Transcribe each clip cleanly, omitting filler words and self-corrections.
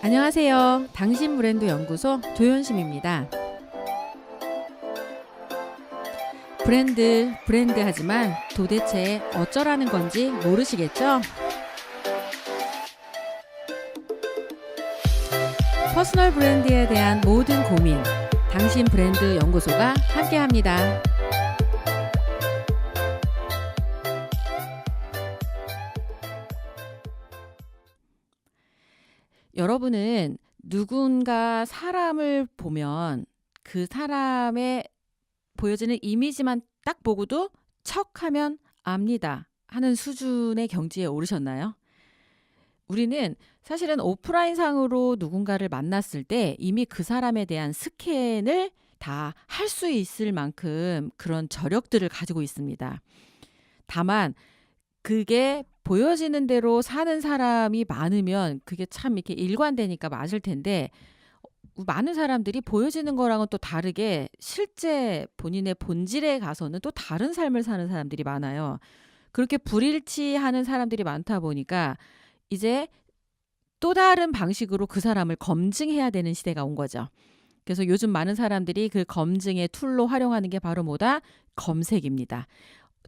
안녕하세요. 당신 브랜드 연구소 조현심입니다. 브랜드 하지만 도대체 어쩌라는 건지 모르시겠죠? 퍼스널 브랜드에 대한 모든 고민, 당신 브랜드 연구소가 함께합니다. 여러분은 누군가 사람을 보면 그 사람의 보여지는 이미지만 딱 보고도 척하면 압니다 하는 수준의 경지에 오르셨나요? 우리는 사실은 오프라인상으로 누군가를 만났을 때 이미 그 사람에 대한 스캔을 다 할 수 있을 만큼 그런 저력들을 가지고 있습니다. 다만 그게 보여지는 대로 사는 사람이 많으면 그게 참 이렇게 일관되니까 맞을 텐데, 많은 사람들이 보여지는 거랑은 또 다르게 실제 본인의 본질에 가서는 또 다른 삶을 사는 사람들이 많아요. 그렇게 불일치하는 사람들이 많다 보니까 이제 또 다른 방식으로 그 사람을 검증해야 되는 시대가 온 거죠. 그래서 요즘 많은 사람들이 그 검증의 툴로 활용하는 게 바로 뭐다? 검색입니다.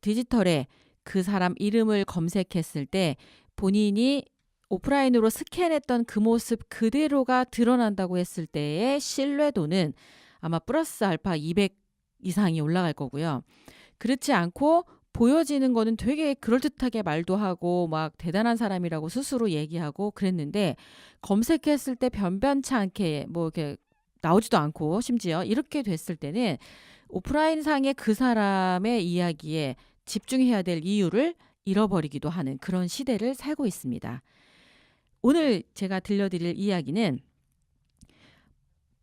디지털에 그 사람 이름을 검색했을 때 본인이 오프라인으로 스캔했던 그 모습 그대로가 드러난다고 했을 때의 신뢰도는 아마 플러스 알파 200 이상이 올라갈 거고요. 그렇지 않고 보여지는 거는 되게 그럴듯하게 말도 하고 막 대단한 사람이라고 스스로 얘기하고 그랬는데, 검색했을 때 변변치 않게 뭐 이렇게 나오지도 않고 심지어 이렇게 됐을 때는 오프라인 상의 그 사람의 이야기에 집중해야 될 이유를 잃어버리기도 하는 그런 시대를 살고 있습니다. 오늘 제가 들려드릴 이야기는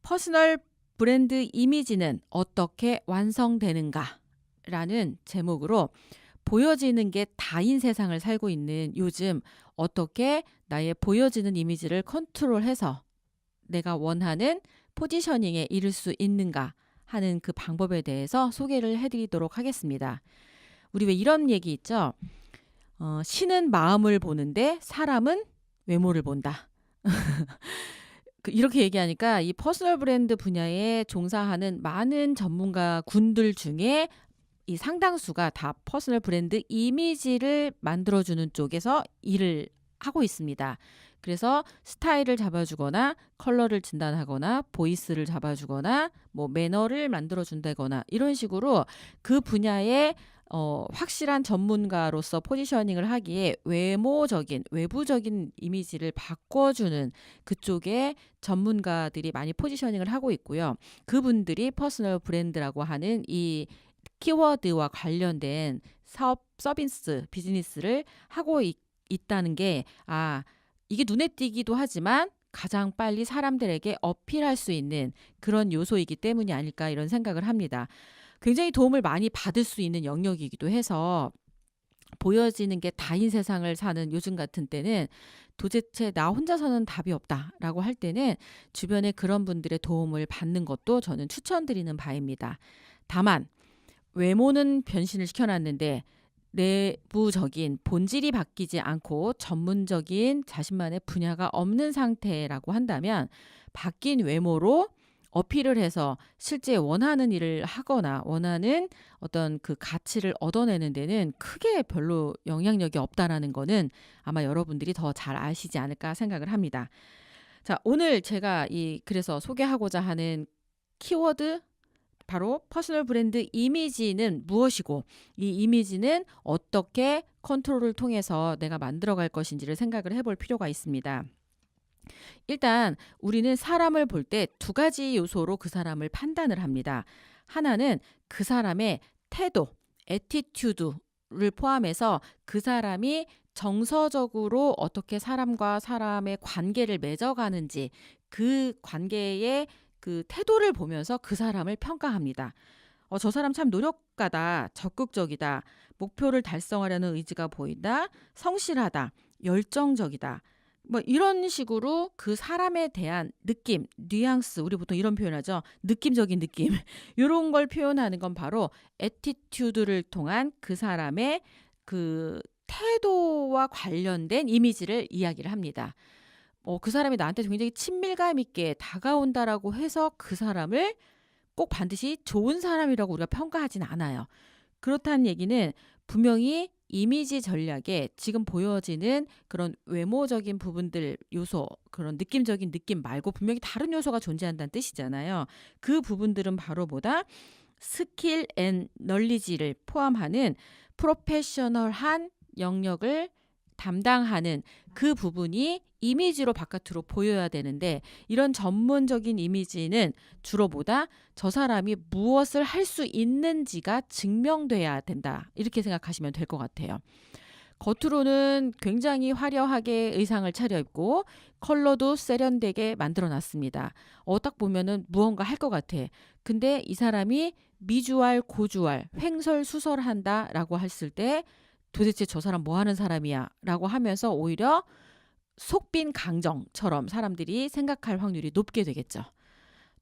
퍼스널 브랜드 이미지는 어떻게 완성되는가 라는 제목으로, 보여지는 게 다인 세상을 살고 있는 요즘 어떻게 나의 보여지는 이미지를 컨트롤해서 내가 원하는 포지셔닝에 이를 수 있는가 하는 그 방법에 대해서 소개를 해드리도록 하겠습니다. 우리 왜 이런 얘기 있죠? 신은 마음을 보는데 사람은 외모를 본다. 이렇게 얘기하니까 이 퍼스널 브랜드 분야에 종사하는 많은 전문가 군들 중에 이 상당수가 다 퍼스널 브랜드 이미지를 만들어주는 쪽에서 일을 하고 있습니다. 그래서 스타일을 잡아주거나 컬러를 진단하거나 보이스를 잡아주거나 뭐 매너를 만들어준다거나 이런 식으로 그 분야의 확실한 전문가로서 포지셔닝을 하기에 외모적인, 외부적인 이미지를 바꿔주는 그쪽에 전문가들이 많이 포지셔닝을 하고 있고요. 그분들이 퍼스널 브랜드라고 하는 이 키워드와 관련된 사업, 서비스, 비즈니스를 하고 있다는 게, 이게 눈에 띄기도 하지만 가장 빨리 사람들에게 어필할 수 있는 그런 요소이기 때문이 아닐까 이런 생각을 합니다. 굉장히 도움을 많이 받을 수 있는 영역이기도 해서 보여지는 게 다인 세상을 사는 요즘 같은 때는 도대체 나 혼자서는 답이 없다라고 할 때는 주변에 그런 분들의 도움을 받는 것도 저는 추천드리는 바입니다. 다만 외모는 변신을 시켜놨는데 내부적인 본질이 바뀌지 않고 전문적인 자신만의 분야가 없는 상태라고 한다면, 바뀐 외모로 어필을 해서 실제 원하는 일을 하거나 원하는 어떤 그 가치를 얻어내는 데는 크게 별로 영향력이 없다라는 거는 아마 여러분들이 더 잘 아시지 않을까 생각을 합니다. 자, 오늘 제가 그래서 소개하고자 하는 키워드, 바로 퍼스널 브랜드 이미지는 무엇이고 이 이미지는 어떻게 컨트롤을 통해서 내가 만들어갈 것인지를 생각을 해볼 필요가 있습니다. 일단 우리는 사람을 볼 때 두 가지 요소로 그 사람을 판단을 합니다. 하나는 그 사람의 태도, 애티튜드를 포함해서 그 사람이 정서적으로 어떻게 사람과 사람의 관계를 맺어가는지, 그 관계의 그 태도를 보면서 그 사람을 평가합니다. 저 사람 참 노력가다, 적극적이다, 목표를 달성하려는 의지가 보인다, 성실하다, 열정적이다. 뭐 이런 식으로 그 사람에 대한 느낌, 뉘앙스, 우리 보통 이런 표현하죠. 느낌적인 느낌. 이런 걸 표현하는 건 바로 애티튜드를 통한 그 사람의 그 태도와 관련된 이미지를 이야기를 합니다. 그 사람이 나한테 굉장히 친밀감 있게 다가온다라고 해서 그 사람을 꼭 반드시 좋은 사람이라고 우리가 평가하진 않아요. 그렇다는 얘기는 분명히 이미지 전략에 지금 보여지는 그런 외모적인 부분들 요소, 그런 느낌적인 느낌 말고 분명히 다른 요소가 존재한다는 뜻이잖아요. 그 부분들은 바로 뭐다? 스킬 앤 널리지를 포함하는 프로페셔널한 영역을 담당하는 그 부분이 이미지로 바깥으로 보여야 되는데, 이런 전문적인 이미지는 주로 뭐다? 저 사람이 무엇을 할 수 있는지가 증명돼야 된다. 이렇게 생각하시면 될 것 같아요. 겉으로는 굉장히 화려하게 의상을 차려입고 컬러도 세련되게 만들어놨습니다. 딱 보면은 무언가 할 것 같아. 근데 이 사람이 미주알, 고주알, 횡설수설한다라고 했을 때 도대체 저 사람 뭐 하는 사람이야? 라고 하면서 오히려 속빈 강정처럼 사람들이 생각할 확률이 높게 되겠죠.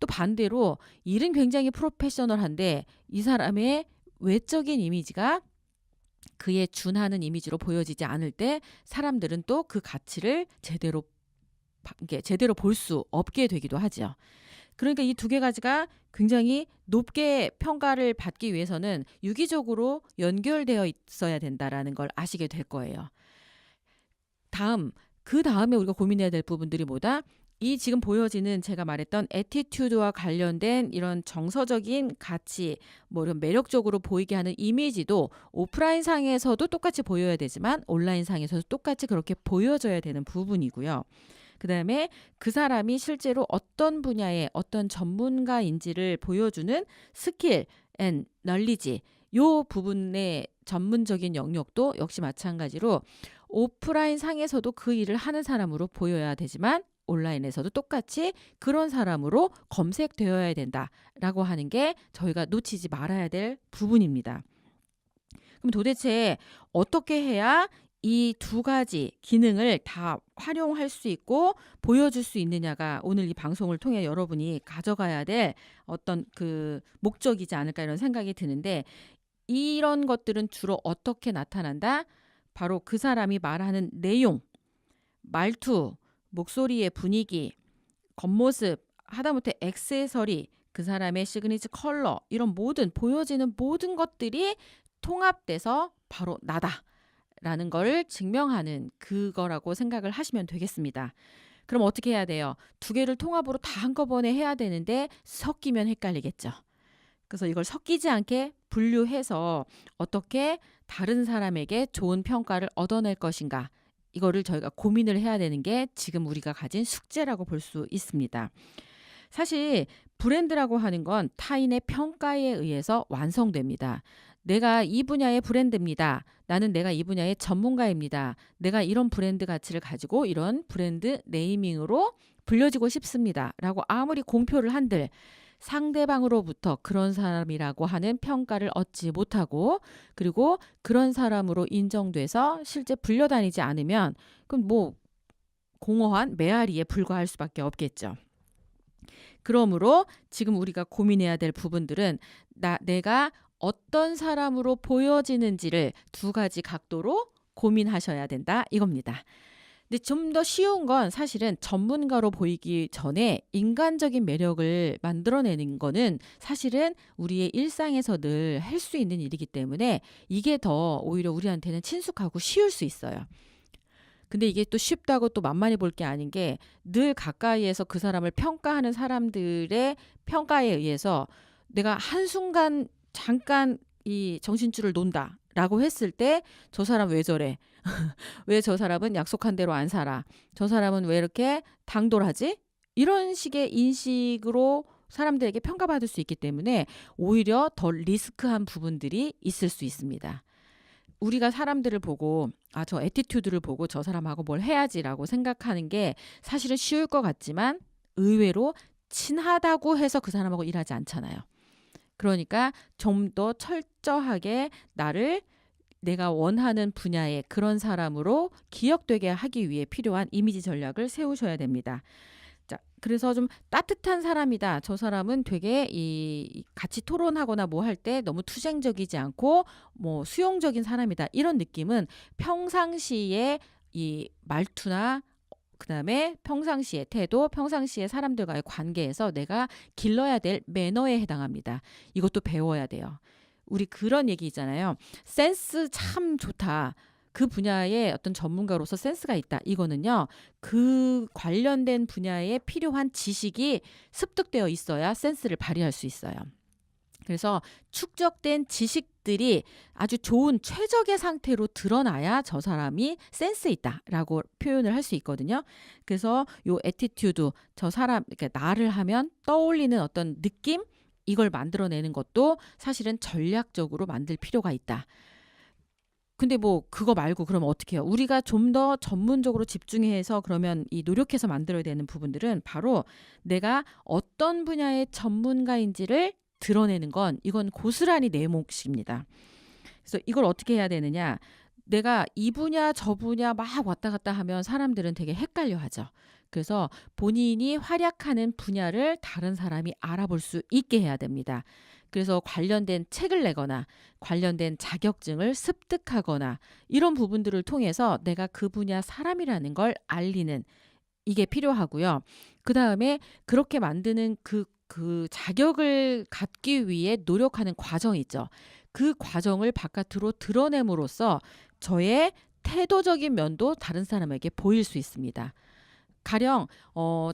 또 반대로 일은 굉장히 프로페셔널한데 이 사람의 외적인 이미지가 그에 준하는 이미지로 보여지지 않을 때 사람들은 또 그 가치를 제대로 볼 수 없게 되기도 하죠. 그러니까 이 두 개 가지가 굉장히 높게 평가를 받기 위해서는 유기적으로 연결되어 있어야 된다라는 걸 아시게 될 거예요. 그 다음에 우리가 고민해야 될 부분들이 뭐다? 이 지금 보여지는 제가 말했던 애티튜드와 관련된 이런 정서적인 가치, 뭐 이런 매력적으로 보이게 하는 이미지도 오프라인 상에서도 똑같이 보여야 되지만 온라인 상에서도 똑같이 그렇게 보여져야 되는 부분이고요. 그 다음에 그 사람이 실제로 어떤 분야의 어떤 전문가인지를 보여주는 스킬 앤 널리지, 요 부분의 전문적인 영역도 역시 마찬가지로 오프라인 상에서도 그 일을 하는 사람으로 보여야 되지만 온라인에서도 똑같이 그런 사람으로 검색되어야 된다라고 하는 게 저희가 놓치지 말아야 될 부분입니다. 그럼 도대체 어떻게 해야 이 두 가지 기능을 다 활용할 수 있고 보여줄 수 있느냐가 오늘 이 방송을 통해 여러분이 가져가야 될 어떤 그 목적이지 않을까 이런 생각이 드는데, 이런 것들은 주로 어떻게 나타난다? 바로 그 사람이 말하는 내용, 말투, 목소리의 분위기, 겉모습, 하다못해 액세서리, 그 사람의 시그니처 컬러, 이런 보여지는 모든 것들이 통합돼서 바로 나다라는 걸 증명하는 그거라고 생각을 하시면 되겠습니다. 그럼 어떻게 해야 돼요? 두 개를 통합으로 다 한꺼번에 해야 되는데 섞이면 헷갈리겠죠. 그래서 이걸 섞이지 않게 분류해서 어떻게 다른 사람에게 좋은 평가를 얻어낼 것인가, 이거를 저희가 고민을 해야 되는 게 지금 우리가 가진 숙제라고 볼 수 있습니다. 사실 브랜드라고 하는 건 타인의 평가에 의해서 완성됩니다. 내가 이 분야의 브랜드입니다. 나는 내가 이 분야의 전문가입니다. 내가 이런 브랜드 가치를 가지고 이런 브랜드 네이밍으로 불려지고 싶습니다. 라고 아무리 공표를 한들 상대방으로부터 그런 사람이라고 하는 평가를 얻지 못하고, 그리고 그런 사람으로 인정돼서 실제 불려다니지 않으면 그럼 뭐 공허한 메아리에 불과할 수밖에 없겠죠. 그러므로 지금 우리가 고민해야 될 부분들은 내가 어떤 사람으로 보여지는지를 두 가지 각도로 고민하셔야 된다 이겁니다. 근데 좀 더 쉬운 건 사실은 전문가로 보이기 전에 인간적인 매력을 만들어내는 거는 사실은 우리의 일상에서 늘 할 수 있는 일이기 때문에 이게 더 오히려 우리한테는 친숙하고 쉬울 수 있어요. 근데 이게 또 쉽다고 또 만만히 볼 게 아닌 게, 늘 가까이에서 그 사람을 평가하는 사람들의 평가에 의해서 내가 한순간 잠깐 이 정신줄을 놓는다라고 했을 때 저 사람 왜 저래? 왜 저 사람은 약속한 대로 안 살아? 저 사람은 왜 이렇게 당돌하지? 이런 식의 인식으로 사람들에게 평가받을 수 있기 때문에 오히려 더 리스크한 부분들이 있을 수 있습니다. 우리가 사람들을 보고 저 애티튜드를 보고 저 사람하고 뭘 해야지라고 생각하는 게 사실은 쉬울 것 같지만 의외로 친하다고 해서 그 사람하고 일하지 않잖아요. 그러니까 좀 더 철저하게 내가 원하는 분야의 그런 사람으로 기억되게 하기 위해 필요한 이미지 전략을 세우셔야 됩니다. 자, 그래서 좀 따뜻한 사람이다. 저 사람은 되게 같이 토론하거나 뭐 할 때 너무 투쟁적이지 않고 뭐 수용적인 사람이다. 이런 느낌은 평상시에 이 말투나 그다음에 평상시의 태도, 평상시에 사람들과의 관계에서 내가 길러야 될 매너에 해당합니다. 이것도 배워야 돼요. 우리 그런 얘기 있잖아요. 센스 참 좋다. 그 분야의 어떤 전문가로서 센스가 있다. 이거는요. 그 관련된 분야에 필요한 지식이 습득되어 있어야 센스를 발휘할 수 있어요. 그래서 축적된 지식들이 아주 좋은 최적의 상태로 드러나야 저 사람이 센스 있다라고 표현을 할 수 있거든요. 그래서 요 애티튜드, 저 사람, 그러니까 나를 하면 떠올리는 어떤 느낌, 이걸 만들어내는 것도 사실은 전략적으로 만들 필요가 있다. 근데 뭐 그거 말고 그러면 어떻게 해요? 우리가 좀 더 전문적으로 집중해서 그러면 이 노력해서 만들어야 되는 부분들은 바로 내가 어떤 분야의 전문가인지를 드러내는 건 이건 고스란히 내 몫입니다. 그래서 이걸 어떻게 해야 되느냐? 내가 이 분야 저 분야 막 왔다 갔다 하면 사람들은 되게 헷갈려 하죠. 그래서 본인이 활약하는 분야를 다른 사람이 알아볼 수 있게 해야 됩니다. 그래서 관련된 책을 내거나 관련된 자격증을 습득하거나 이런 부분들을 통해서 내가 그 분야 사람이라는 걸 알리는 이게 필요하고요. 그다음에 그렇게 만드는 그 자격을 갖기 위해 노력하는 과정이 있죠. 그 과정을 바깥으로 드러냄으로써 저의 태도적인 면도 다른 사람에게 보일 수 있습니다. 가령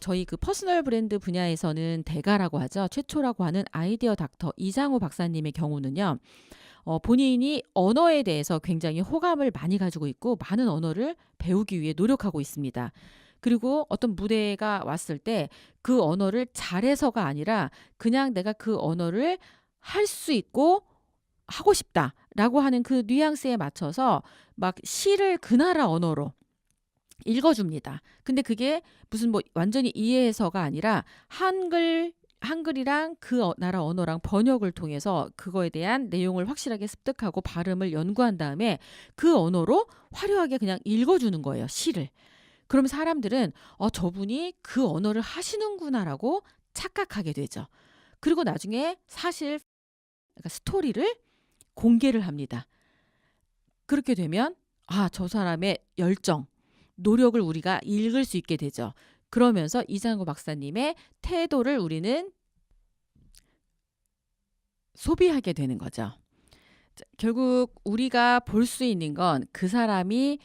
저희 그 퍼스널 브랜드 분야에서는 대가라고 하죠. 최초라고 하는 아이디어 닥터 이장우 박사님의 경우는요. 본인이 언어에 대해서 굉장히 호감을 많이 가지고 있고 많은 언어를 배우기 위해 노력하고 있습니다. 그리고 어떤 무대가 왔을 때 그 언어를 잘해서가 아니라 그냥 내가 그 언어를 할 수 있고 하고 싶다라고 하는 그 뉘앙스에 맞춰서 막 시를 그 나라 언어로 읽어줍니다. 근데 그게 무슨 뭐 완전히 이해해서가 아니라 한글이랑 그 나라 언어랑 번역을 통해서 그거에 대한 내용을 확실하게 습득하고 발음을 연구한 다음에 그 언어로 화려하게 그냥 읽어주는 거예요. 시를. 그럼 사람들은 저분이 그 언어를 하시는구나라고 착각하게 되죠. 그리고 나중에 사실 그러니까 스토리를 공개를 합니다. 그렇게 되면 저 사람의 열정, 노력을 우리가 읽을 수 있게 되죠. 그러면서 이장우 박사님의 태도를 우리는 소비하게 되는 거죠. 결국 우리가 볼 수 있는 건 그 사람이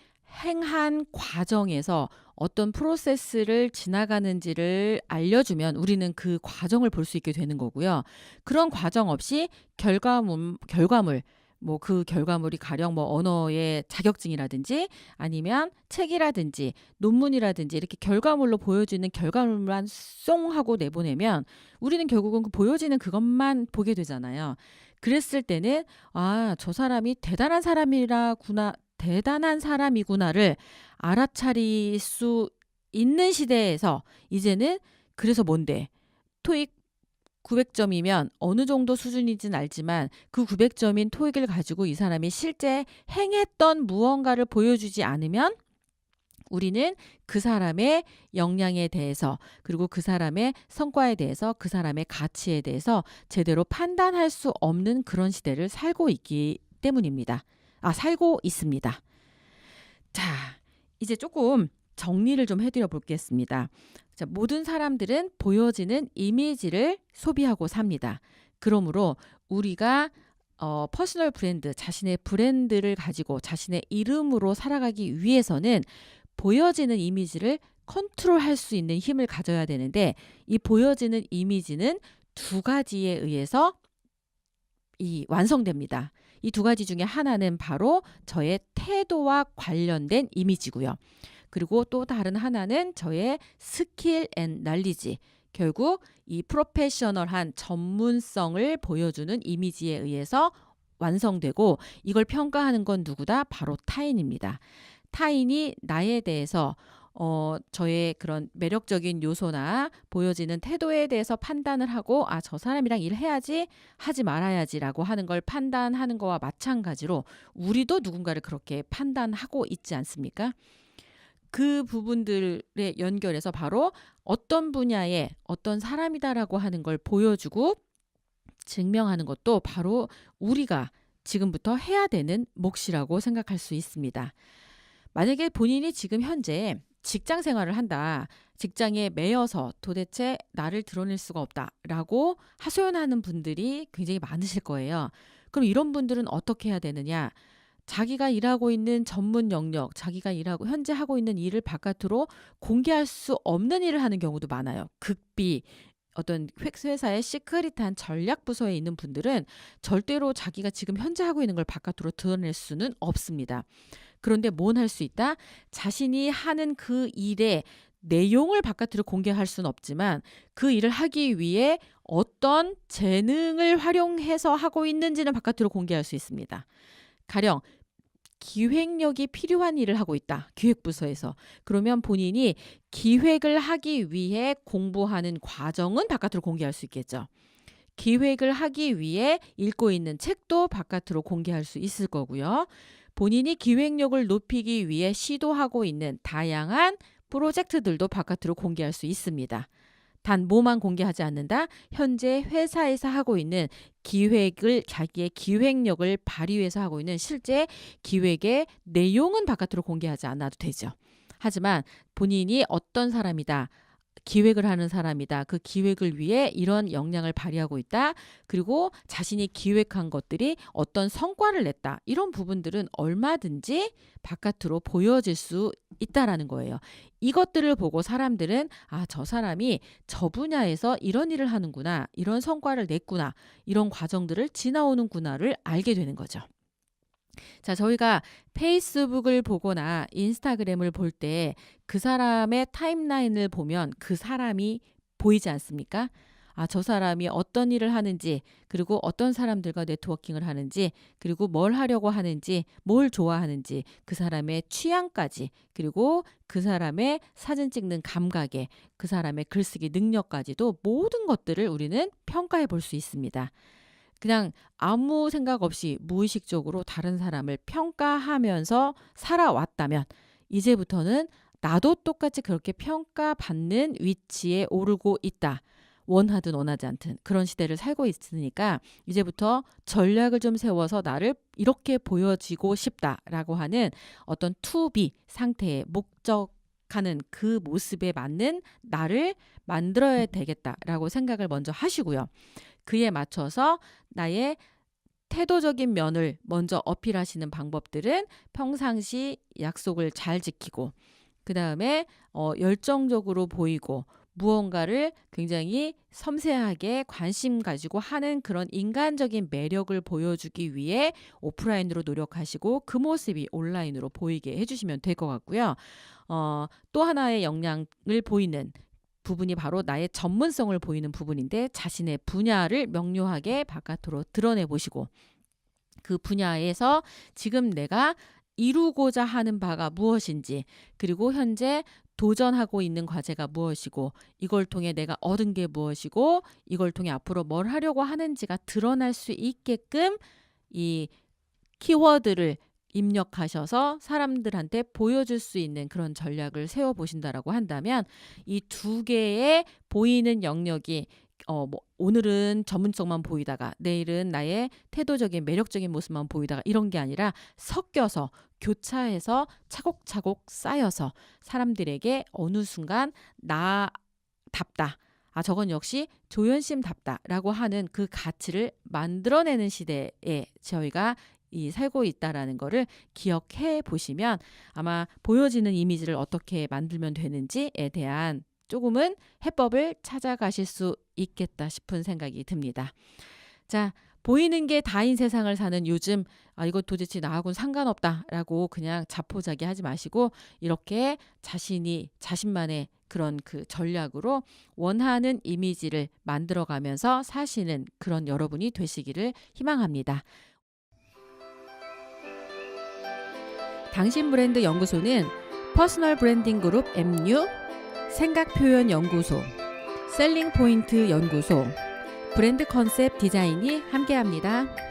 행한 과정에서 어떤 프로세스를 지나가는지를 알려주면 우리는 그 과정을 볼 수 있게 되는 거고요. 그런 과정 없이 결과물 뭐 그 결과물이 가령 뭐 언어의 자격증이라든지 아니면 책이라든지 논문이라든지 이렇게 결과물로 보여지는 결과물만 쏙 하고 내보내면 우리는 결국은 그 보여지는 그것만 보게 되잖아요. 그랬을 때는 저 사람이 대단한 사람이구나를 알아차릴 수 있는 시대에서 이제는 그래서 뭔데? 토익 900점이면 어느 정도 수준인지는 알지만 그 900점인 토익을 가지고 이 사람이 실제 행했던 무언가를 보여주지 않으면 우리는 그 사람의 역량에 대해서 그리고 그 사람의 성과에 대해서 그 사람의 가치에 대해서 제대로 판단할 수 없는 그런 시대를 살고 있기 때문입니다. 살고 있습니다. 자, 이제 조금 정리를 좀 해드려 보겠습니다. 자, 모든 사람들은 보여지는 이미지를 소비하고 삽니다. 그러므로 우리가 퍼스널 브랜드, 자신의 브랜드를 가지고 자신의 이름으로 살아가기 위해서는 보여지는 이미지를 컨트롤할 수 있는 힘을 가져야 되는데 이 보여지는 이미지는 두 가지에 의해서 완성됩니다. 이 두 가지 중에 하나는 바로 저의 태도와 관련된 이미지고요. 그리고 또 다른 하나는 저의 스킬 앤 날리지. 결국 이 프로페셔널한 전문성을 보여주는 이미지에 의해서 완성되고 이걸 평가하는 건 누구다? 바로 타인입니다. 타인이 나에 대해서 저의 그런 매력적인 요소나 보여지는 태도에 대해서 판단을 하고 저 사람이랑 일해야지 하지 말아야지라고 하는 걸 판단하는 거와 마찬가지로 우리도 누군가를 그렇게 판단하고 있지 않습니까? 그 부분들에 연결해서 바로 어떤 분야에 어떤 사람이다라고 하는 걸 보여주고 증명하는 것도 바로 우리가 지금부터 해야 되는 몫이라고 생각할 수 있습니다. 만약에 본인이 지금 현재 직장 생활을 한다. 직장에 매여서 도대체 나를 드러낼 수가 없다라고 하소연하는 분들이 굉장히 많으실 거예요. 그럼 이런 분들은 어떻게 해야 되느냐? 자기가 일하고 있는 전문 영역, 자기가 현재 하고 있는 일을 바깥으로 공개할 수 없는 일을 하는 경우도 많아요. 극비, 어떤 회사의 시크릿한 전략 부서에 있는 분들은 절대로 자기가 지금 현재 하고 있는 걸 바깥으로 드러낼 수는 없습니다. 그런데 뭔 할 수 있다? 자신이 하는 그 일의 내용을 바깥으로 공개할 수는 없지만 그 일을 하기 위해 어떤 재능을 활용해서 하고 있는지는 바깥으로 공개할 수 있습니다. 가령 기획력이 필요한 일을 하고 있다. 기획부서에서. 그러면 본인이 기획을 하기 위해 공부하는 과정은 바깥으로 공개할 수 있겠죠. 기획을 하기 위해 읽고 있는 책도 바깥으로 공개할 수 있을 거고요. 본인이 기획력을 높이기 위해 시도하고 있는 다양한 프로젝트들도 바깥으로 공개할 수 있습니다. 단 뭐만 공개하지 않는다? 현재 회사에서 하고 있는 자기의 기획력을 발휘해서 하고 있는 실제 기획의 내용은 바깥으로 공개하지 않아도 되죠. 하지만 본인이 어떤 사람이다. 기획을 하는 사람이다. 그 기획을 위해 이런 역량을 발휘하고 있다. 그리고 자신이 기획한 것들이 어떤 성과를 냈다. 이런 부분들은 얼마든지 바깥으로 보여질 수 있다라는 거예요. 이것들을 보고 사람들은 저 사람이 저 분야에서 이런 일을 하는구나. 이런 성과를 냈구나. 이런 과정들을 지나오는구나를 알게 되는 거죠. 자, 저희가 페이스북을 보거나 인스타그램을 볼 때 그 사람의 타임라인을 보면 그 사람이 보이지 않습니까? 저 사람이 어떤 일을 하는지, 그리고 어떤 사람들과 네트워킹을 하는지, 그리고 뭘 하려고 하는지, 뭘 좋아하는지, 그 사람의 취향까지, 그리고 그 사람의 사진 찍는 감각에, 그 사람의 글쓰기 능력까지도 모든 것들을 우리는 평가해 볼 수 있습니다. 그냥 아무 생각 없이 무의식적으로 다른 사람을 평가하면서 살아왔다면 이제부터는 나도 똑같이 그렇게 평가받는 위치에 오르고 있다. 원하든 원하지 않든 그런 시대를 살고 있으니까 이제부터 전략을 좀 세워서 나를 이렇게 보여지고 싶다라고 하는 어떤 to-be 상태의 목적하는 그 모습에 맞는 나를 만들어야 되겠다라고 생각을 먼저 하시고요. 그에 맞춰서 나의 태도적인 면을 먼저 어필하시는 방법들은 평상시 약속을 잘 지키고 그 다음에 열정적으로 보이고 무언가를 굉장히 섬세하게 관심 가지고 하는 그런 인간적인 매력을 보여주기 위해 오프라인으로 노력하시고 그 모습이 온라인으로 보이게 해주시면 될 것 같고요. 또 하나의 역량을 보이는 부분이 바로 나의 전문성을 보이는 부분인데 자신의 분야를 명료하게 바깥으로 드러내 보시고 그 분야에서 지금 내가 이루고자 하는 바가 무엇인지 그리고 현재 도전하고 있는 과제가 무엇이고 이걸 통해 내가 얻은 게 무엇이고 이걸 통해 앞으로 뭘 하려고 하는지가 드러날 수 있게끔 이 키워드를 입력하셔서 사람들한테 보여줄 수 있는 그런 전략을 세워보신다라고 한다면 이 두 개의 보이는 영역이 오늘은 전문성만 보이다가 내일은 나의 태도적인 매력적인 모습만 보이다가 이런 게 아니라 섞여서 교차해서 차곡차곡 쌓여서 사람들에게 어느 순간 나답다. 저건 역시 조연심답다라고 하는 그 가치를 만들어내는 시대에 저희가 살고 있다라는 거를 기억해 보시면 아마 보여지는 이미지를 어떻게 만들면 되는지에 대한 조금은 해법을 찾아가실 수 있겠다 싶은 생각이 듭니다. 자, 보이는 게 다인 세상을 사는 요즘 이거 도대체 나하고는 상관없다라고 그냥 자포자기하지 마시고 이렇게 자신만의 그런 그 전략으로 원하는 이미지를 만들어가면서 사시는 그런 여러분이 되시기를 희망합니다. 당신 브랜드 연구소는 퍼스널 브랜딩 그룹 MU, 생각표현연구소, 셀링포인트 연구소, 브랜드 컨셉 디자인이 함께합니다.